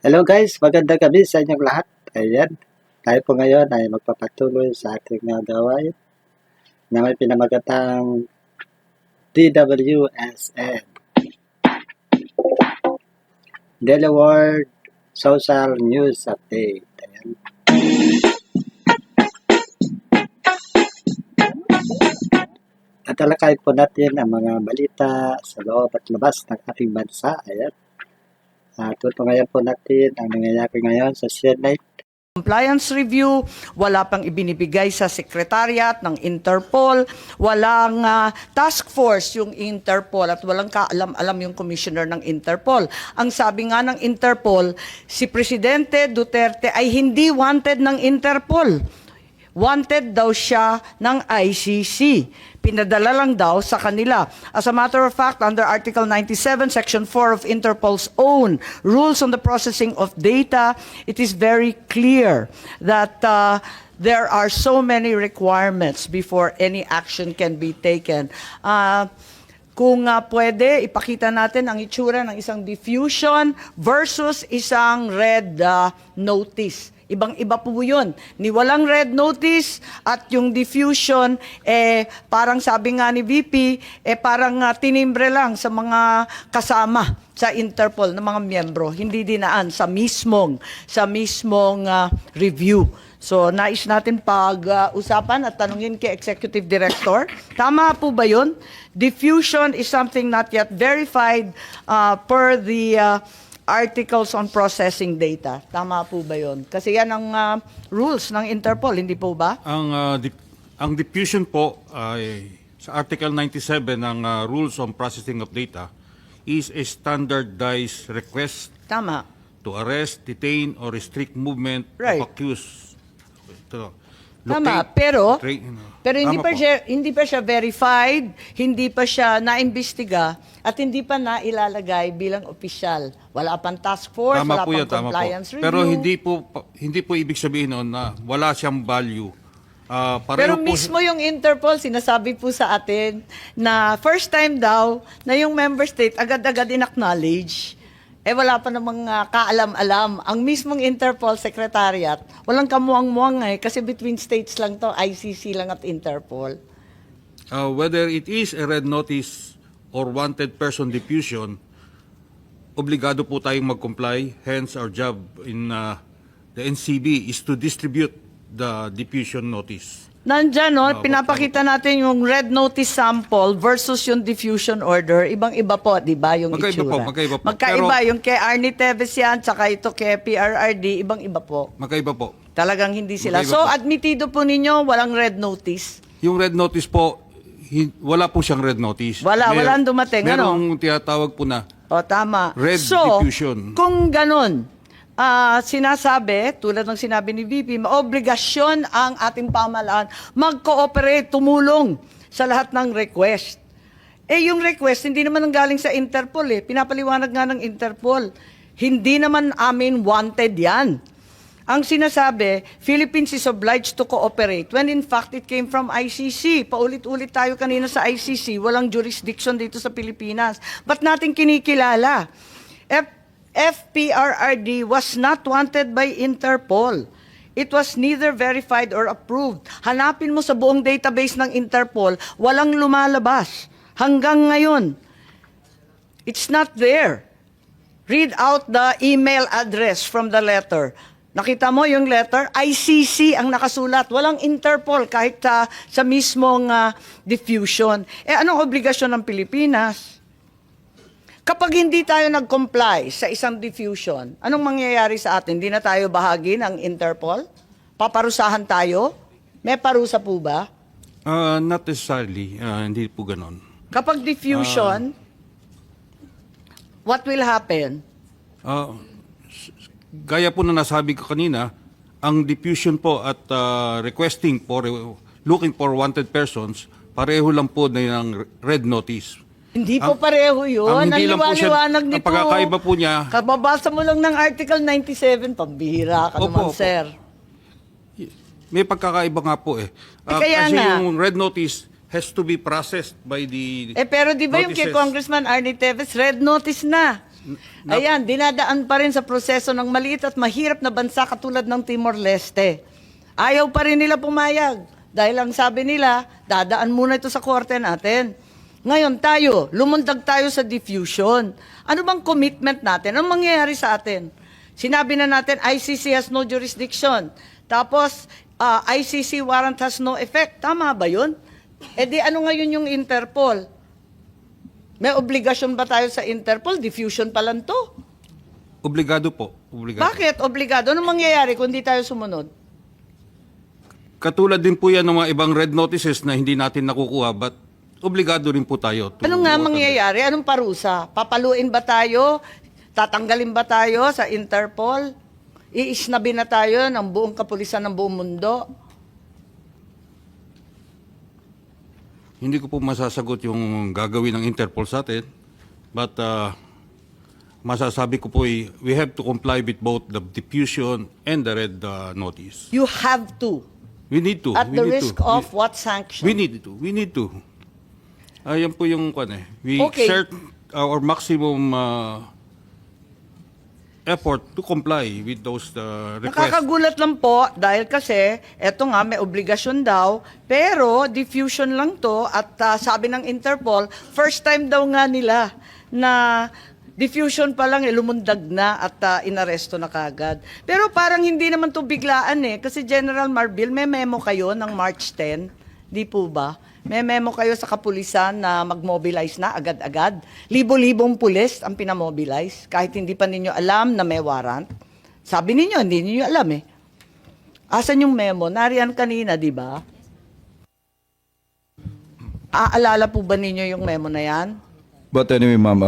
Hello guys, magandang gabi sa inyong lahat. Ayan, tayo po ngayon ay magpapatuloy sa ating gawain na may pinamagatang DWSN, Daily World Social News Update. Ayan. Tatalakayin po natin ang mga balita sa loob at labas ng ating bansa. Ayan. Tutungayan po natin ang nangyayari ngayon sa Senate. Compliance review, wala pang ibinibigay sa Secretariat ng Interpol, walang task force yung Interpol at walang kaalam-alam yung Commissioner ng Interpol. Ang sabi nga ng Interpol, si Presidente Duterte ay hindi wanted ng Interpol. Wanted daw siya ng ICC. Pinadala lang daw sa kanila. As a matter of fact, under Article 97, Section 4 of Interpol's own rules on the processing of data, it is very clear that there are so many requirements before any action can be taken. Kung pwede, ipakita natin ang itsura ng isang diffusion versus isang red notice. Ibang-iba po yun. Ni walang red notice at yung diffusion, parang sabi nga ni VP, parang tinimbre lang sa mga kasama sa Interpol ng mga miyembro. Hindi dinaan sa mismong review. So, nais natin pag-usapan at tanungin kay Executive Director. Tama po ba yun? Diffusion is something not yet verified per the articles on processing data. Tama po ba yun? Kasi yan ang rules ng Interpol, hindi po ba? Ang diffusion po ay sa Article 97 ng Rules on Processing of Data is a standardized request Tama. to arrest, detain, or restrict movement Right. of accused. Ito, Tama, locate, pero Tama po. hindi pa siya verified, hindi pa siya naimbestiga, at hindi pa nailalagay bilang opisyal. Wala pang task force, Tama wala po pang yan, tama po. compliance review. Pero hindi po ibig sabihin noon na wala siyang value. Pero Pareho po, mismo yung Interpol, sinasabi po sa atin na first time daw na yung member state agad-agad in-acknowledge. Wala pa namang kaalam-alam. Ang mismong Interpol Secretariat, walang kamuang-muang kasi between states lang to, ICC lang at Interpol. whether it is a red notice or wanted person diffusion, obligado po tayong mag-comply. Hence, our job in the NCB is to distribute the diffusion notice. Nandyan, pinapakita natin yung red notice sample versus yung diffusion order. Ibang-iba po, di ba, yung Magkaiba itsura? po, magkaiba po. Magkaiba, Pero- yung kay Arnie Teves yan, tsaka ito kay PRRD, ibang-iba po. Magkaiba po. Talagang hindi sila. Magkaiba So, po. admitido po ninyo, walang red notice. Yung red notice po, wala po siyang red notice. Walang dumating, ano? Merong tinatawag po na O, tama. Red diffusion. Kung ganun, sinasabi, tulad ng sinabi ni VP, maobligasyon ang ating pamahalaan mag-cooperate, tumulong sa lahat ng request. Yung request, hindi naman ang galing sa Interpol Pinapaliwanag nga ng Interpol. Hindi naman amin wanted yan. Ang sinasabi, Philippines is obliged to cooperate when in fact it came from ICC. Paulit-ulit tayo kanina sa ICC, walang jurisdiction dito sa Pilipinas. Ba't natin kinikilala? FPRRD was not wanted by Interpol. It was neither verified or approved. Hanapin mo sa buong database ng Interpol, walang lumalabas. Hanggang ngayon, it's not there. Read out the email address from the letter. Nakita mo yung letter? ICC ang nakasulat. Walang Interpol kahit sa mismong diffusion. Anong obligasyon ng Pilipinas? Kapag hindi tayo nag-comply sa isang diffusion, anong mangyayari sa atin? Hindi na tayo bahagi ng Interpol? Paparusahan tayo? May parusa po ba? Not necessarily. Hindi po ganon. Kapag diffusion, what will happen? Gaya po na nasabi ko kanina, ang diffusion po at requesting for looking for wanted persons, pareho lang po na ng red notice. Hindi po pareho yun. ang hindi lang po siya- liwanag ang nito. pagkakaiba po niya- Kababasa mo lang ng Article 97, pambihira ka naman, Opo. sir. May pagkakaiba nga po kaya kasi nga. yung red notice has to be processed by the Pero di ba yung kay notices. Congressman Arnie Teves, red notice na. Ayan, dinadaan pa rin sa proseso ng maliit at mahirap na bansa katulad ng Timor-Leste. Ayaw pa rin nila pumayag. Dahil ang sabi nila, dadaan muna ito sa korte natin. Ngayon tayo, lumundag tayo sa diffusion. Ano bang commitment natin? Anong mangyayari sa atin? Sinabi na natin, ICC has no jurisdiction. Tapos, ICC warrant has no effect. Tama ba yun? E di ano ngayon yung Interpol? May obligasyon ba tayo sa Interpol? Diffusion pa lang to. Obligado po. Obligado. Bakit? Obligado. Anong mangyayari kung di tayo sumunod? Katulad din po yan ng mga ibang red notices na hindi natin nakukuha, but obligado rin po tayo. Ano nga mangyayari? Anong parusa? Papaluin ba tayo? Tatanggalin ba tayo sa Interpol? Iisnabi na tayo ng buong kapulisan ng buong mundo? Hindi ko po masasagot yung gagawin ng Interpol sa atin, but masasabi ko po we have to comply with both the diffusion and the red notice. You have to. We need to. At we the need risk to. of what sanction? We need to. We need to. Ayan po yung kwan eh. We Okay. exert our maximum effort to comply with those requests. Nakakagulat lang po dahil kasi eto nga may obligasyon daw pero diffusion lang to at sabi ng Interpol first time daw nga nila na diffusion pa lang lumundag na at inaresto na kagad. Pero parang hindi naman to biglaan kasi General Marbil may memo kayo ng March 10, di po ba? May memo kayo sa kapulisan na mag-mobilize na agad-agad. Libo-libong pulis ang pinamobilize kahit hindi pa ninyo alam na may warrant. Sabi ninyo, hindi ninyo alam Asan yung memo? Nariyan kanina, di ba? Aalala po ba ninyo yung memo na yan? But anyway, ma'am,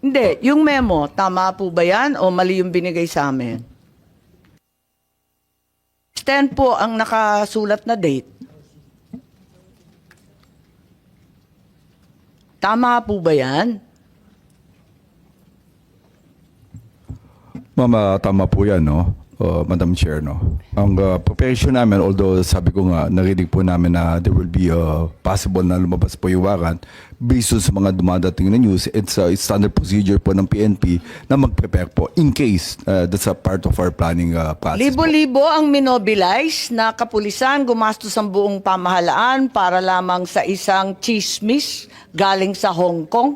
Hindi. Yung memo, tama po ba yan o mali yung binigay sa amin? 10 po ang nakasulat na date. Tama po ba yan? ma'am, tama po yan, no? Madam Chair, no? Ang preparation namin, although sabi ko nga, narinig po namin na there will be possible na lumabas po yung warrant based on sa mga dumadating na news, it's a standard procedure po ng PNP na mag-prepare po in case that's a part of our planning process. Libo-libo ang minobilize na kapulisan, gumastos ang buong pamahalaan para lamang sa isang chismis galing sa Hong Kong.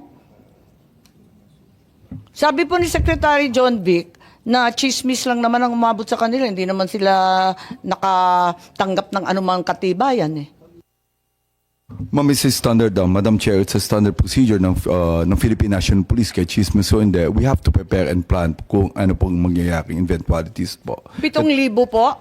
Sabi po ni Secretary John Vic na chismis lang naman ang umabot sa kanila, hindi naman sila nakatanggap ng anumang katibayan Ma'am, it's a standard, Madam Chair, it's a standard procedure ng Philippine National Police kay Chismis. So in there, we have to prepare and plan kung ano pong mangyayaring eventualities po. 7,000 po,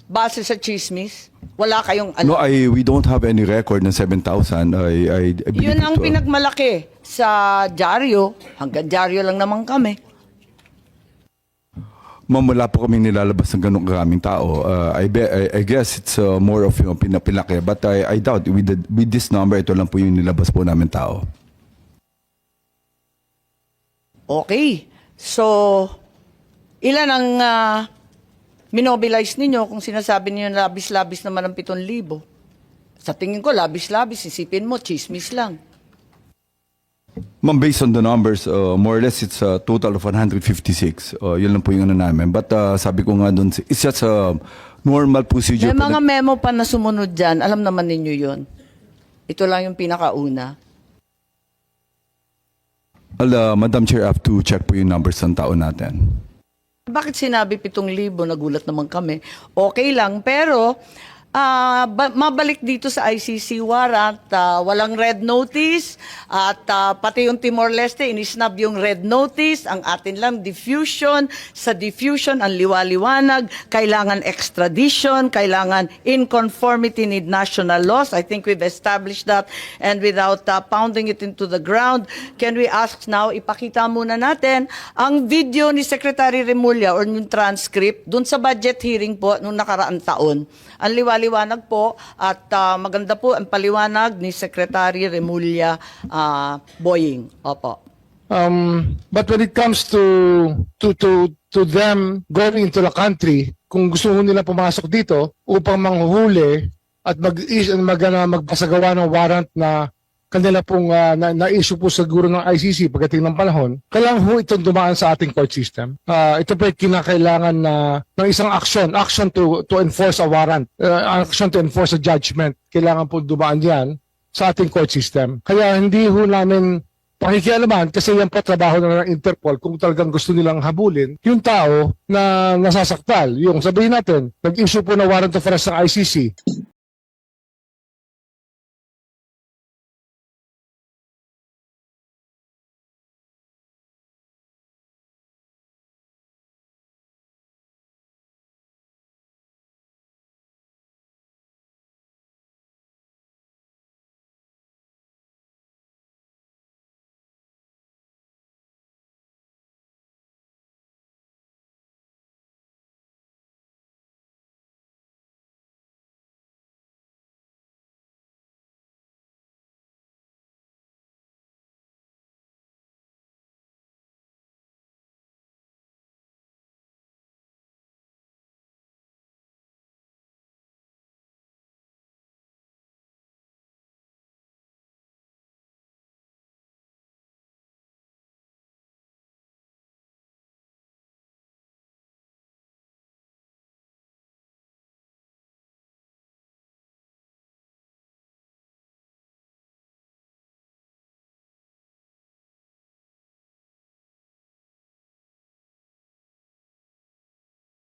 base sa chismis. Wala kayong alam. No, we don't have any record ng 7,000. I believe Yun ang ito. pinagmalaki sa dyaryo. Hanggang dyaryo lang naman kami. Ma'am, wala po kami nilalabas ng ganong karaming tao. I guess it's more of yung pinapilaki. But I doubt with this number, ito lang po yung nilabas po namin tao. Okay. So, ilan ang minobilize ninyo kung sinasabi niyo na labis-labis naman ang 7,000? Sa tingin ko, labis-labis. Isipin mo, chismis lang. Ma'am, based on the numbers, more or less it's a total of 156. Yun lang po yung ano namin. But sabi ko nga doon, it's just a normal procedure. May po mga memo pa na sumunod dyan. Alam naman ninyo yun. Ito lang yung pinakauna. Madam Chair, I have to check po yung numbers ng tao natin. Bakit sinabi 7,000? Nagulat naman kami. Okay lang, pero mabalik dito sa ICC warrant, walang red notice at pati yung Timor-Leste, inisnab yung red notice, ang atin lang diffusion. Sa diffusion, ang liwaliwanag, kailangan extradition, kailangan in conformity with national laws. I think we've established that and without pounding it into the ground, can we ask now, ipakita muna natin ang video ni Secretary Remulla or yung transcript dun sa budget hearing po nung nakaraang taon. Ang liwaliwanag po at maganda po ang paliwanag ni Secretary Remulla Boying. Opo. But when it comes to them going into the country, kung gusto nila pumasok dito upang manghuhuli at magpasagawa ng warrant na kanila pong na-issue po siguro ng ICC pagdating ng panahon, kailangan ho itong dumaan sa ating court system. Ito po ay kinakailangan ng isang action to enforce a warrant, action to enforce a judgment. Kailangan po dumaan yan sa ating court system. Kaya hindi ho namin pakikialaman kasi yan po trabaho na ng Interpol kung talagang gusto nilang habulin yung tao na nasasaktal. Yung sabihin natin, nag-issue po na warrant of arrest ng ICC,